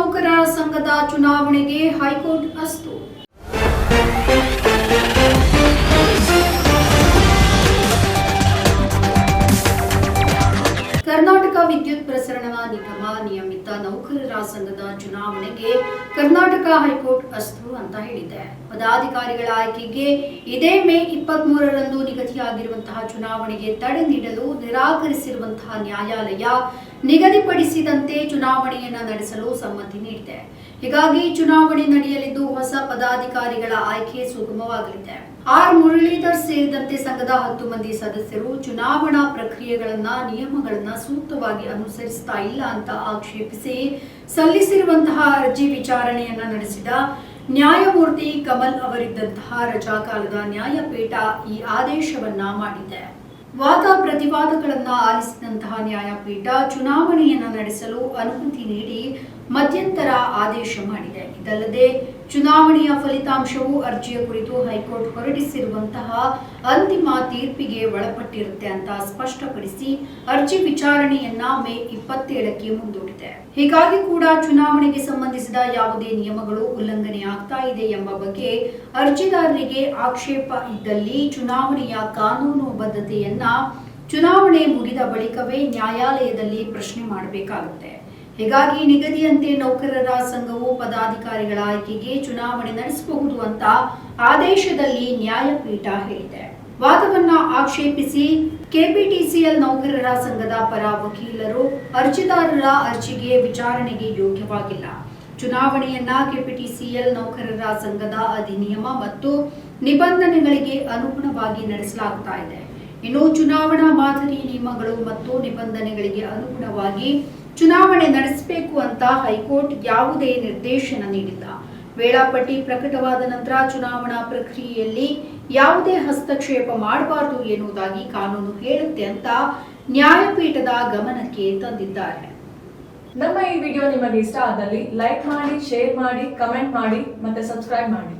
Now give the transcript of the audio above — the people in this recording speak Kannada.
ನೌಕರರ ಸಂಘದ ಚುನಾವಣೆಗೆ ಹೈಕೋರ್ಟ್ ಅಸ್ತು. ಕರ್ನಾಟಕ ವಿದ್ಯುತ್ ಪ್ರಸರಣ ನಿಗಮ ನಿಯಮಿತ ನೌಕರರ ಸಂಘದ ಚುನಾವಣೆಗೆ ಕರ್ನಾಟಕ ಹೈಕೋರ್ಟ್ ಅಸ್ತು ಅಂತ ಹೇಳಿದೆ. ಪದಾಧಿಕಾರಿಗಳ ಆಯ್ಕೆಗೆ ಇದೇ ಮೇ 23ರಂದು ನಿಗದಿಯಾಗಿರುವಂತಹ ಚುನಾವಣೆಗೆ ತಡೆ ನೀಡಲು ನಿರಾಕರಿಸಿರುವಂತಹ ನ್ಯಾಯಾಲಯ ನಿಗದಿಪಡಿಸಿದಂತೆ ಚುನಾವಣೆಯನ್ನು ನಡೆಸಲು ಸಮ್ಮತಿ ನೀಡಿದೆ. ಹೀಗಾಗಿ ಚುನಾವಣೆ ನಡೆಯಲಿದ್ದು ಹೊಸ ಪದಾಧಿಕಾರಿಗಳ ಆಯ್ಕೆ ಸುಗಮವಾಗಲಿದೆ. ಆರ್ ಮುರಳೀಧರ್ ಸೇರಿದಂತೆ ಸಂಘದ 10 ಮಂದಿ ಸದಸ್ಯರು ಚುನಾವಣಾ ಪ್ರಕ್ರಿಯೆಗಳನ್ನ ನಿಯಮಗಳನ್ನ ಸೂಕ್ತವಾಗಿ ಅನುಸರಿಸ್ತಾ ಇಲ್ಲ ಅಂತ ಆಕ್ಷೇಪಿಸಿ ಸಲ್ಲಿಸಿರುವಂತಹ ಅರ್ಜಿ ವಿಚಾರಣೆಯನ್ನ ನಡೆಸಿದ ನ್ಯಾಯಮೂರ್ತಿ ಕಮಲ್ ಅವರಿದ್ದಂತಹ ರಜಾಕಾಲದ ನ್ಯಾಯಪೀಠ ಈ ಆದೇಶವನ್ನ ಮಾಡಿದೆ. ವಾದ ಪ್ರತಿವಾದಗಳನ್ನ ಆಲಿಸಿದಂತಹ ನ್ಯಾಯಪೀಠ ಚುನಾವಣೆಯನ್ನ ನಡೆಸಲು ಅನುಮತಿ ನೀಡಿ ಮಧ್ಯಂತರ ಆದೇಶ ಮಾಡಿದೆ. ಇದಲ್ಲದೆ ಚುನಾವಣೆಯ ಫಲಿತಾಂಶವು ಅರ್ಜಿಯ ಕುರಿತು ಹೈಕೋರ್ಟ್ ಹೊರಡಿಸಿರುವಂತಹ ಅಂತಿಮ ತೀರ್ಪಿಗೆ ಒಳಪಟ್ಟಿರುತ್ತೆ ಅಂತ ಸ್ಪಷ್ಟಪಡಿಸಿ ಅರ್ಜಿ ವಿಚಾರಣೆಯನ್ನ ಮೇ 27ಕ್ಕೆ ಮುಂದೂಡಿದೆ. ಹೀಗಾಗಿ ಕೂಡ ಚುನಾವಣೆಗೆ ಸಂಬಂಧಿಸಿದ ಯಾವುದೇ ನಿಯಮಗಳು ಉಲ್ಲಂಘನೆಯಾಗ್ತಾ ಇದೆ ಎಂಬ ಬಗ್ಗೆ ಅರ್ಜಿದಾರರಿಗೆ ಆಕ್ಷೇಪ ಇದ್ದಲ್ಲಿ ಚುನಾವಣೆಯ ಕಾನೂನು ಬದ್ಧತೆಯನ್ನ ಚುನಾವಣೆ ಮುಗಿದ ಬಳಿಕವೇ ನ್ಯಾಯಾಲಯದಲ್ಲಿ ಪ್ರಶ್ನೆ ಮಾಡಬೇಕಾಗುತ್ತೆ. ಹೀಗಾಗಿ ನಿಗದಿಯಂತೆ ನೌಕರರ ಸಂಘವು ಪದಾಧಿಕಾರಿಗಳ ಆಯ್ಕೆಗೆ ಚುನಾವಣೆ ನಡೆಸಬಹುದು ಅಂತ ಆದೇಶದಲ್ಲಿ ನ್ಯಾಯಪೀಠ ಹೇಳಿದೆ. ವಾದವನ್ನ ಆಕ್ಷೇಪಿಸಿ ಕೆಪಿಟಿಸಿಎಲ್ ನೌಕರರ ಸಂಘದ ಪರ ವಕೀಲರು ಅರ್ಜಿದಾರರ ಅರ್ಜಿಗೆ ವಿಚಾರಣೆಗೆ ಯೋಗ್ಯವಾಗಿಲ್ಲ. ಚುನಾವಣೆಯನ್ನ ಕೆಪಿಟಿಸಿಎಲ್ ನೌಕರರ ಸಂಘದ ಅಧಿನಿಯಮ ಮತ್ತು ನಿಬಂಧನೆಗಳಿಗೆ ಅನುಗುಣವಾಗಿ ನಡೆಸಲಾಗುತ್ತಾ ಇದೆ. ಇನ್ನು ಚುನಾವಣಾ ಮಾದರಿ ನಿಯಮಗಳು ಮತ್ತು ನಿಬಂಧನೆಗಳಿಗೆ ಅನುಗುಣವಾಗಿ ಚುನಾವಣೆ ನಡೆಸಬೇಕು ಅಂತ ಹೈಕೋರ್ಟ್ ಯಾವುದೇ ನಿರ್ದೇಶನ ನೀಡಿಲ್ಲ. ವೇಳಾಪಟ್ಟಿ ಪ್ರಕಟವಾದ ನಂತರ ಚುನಾವಣಾ ಪ್ರಕ್ರಿಯೆಯಲ್ಲಿ ಯಾವುದೇ ಹಸ್ತಕ್ಷೇಪ ಮಾಡಬಾರದು ಎನ್ನುವುದಾಗಿ ಕಾನೂನು ಹೇಳುತ್ತೆ ಅಂತ ನ್ಯಾಯಪೀಠದ ಗಮನಕ್ಕೆ ತಂದಿದ್ದಾರೆ. ನಮ್ಮ ಈ ವಿಡಿಯೋ ನಿಮಗೆ ಇಷ್ಟ ಆದಲ್ಲಿ ಲೈಕ್ ಮಾಡಿ, ಶೇರ್ ಮಾಡಿ, ಕಮೆಂಟ್ ಮಾಡಿ ಮತ್ತೆ ಸಬ್ಸ್ಕ್ರೈಬ್ ಮಾಡಿ.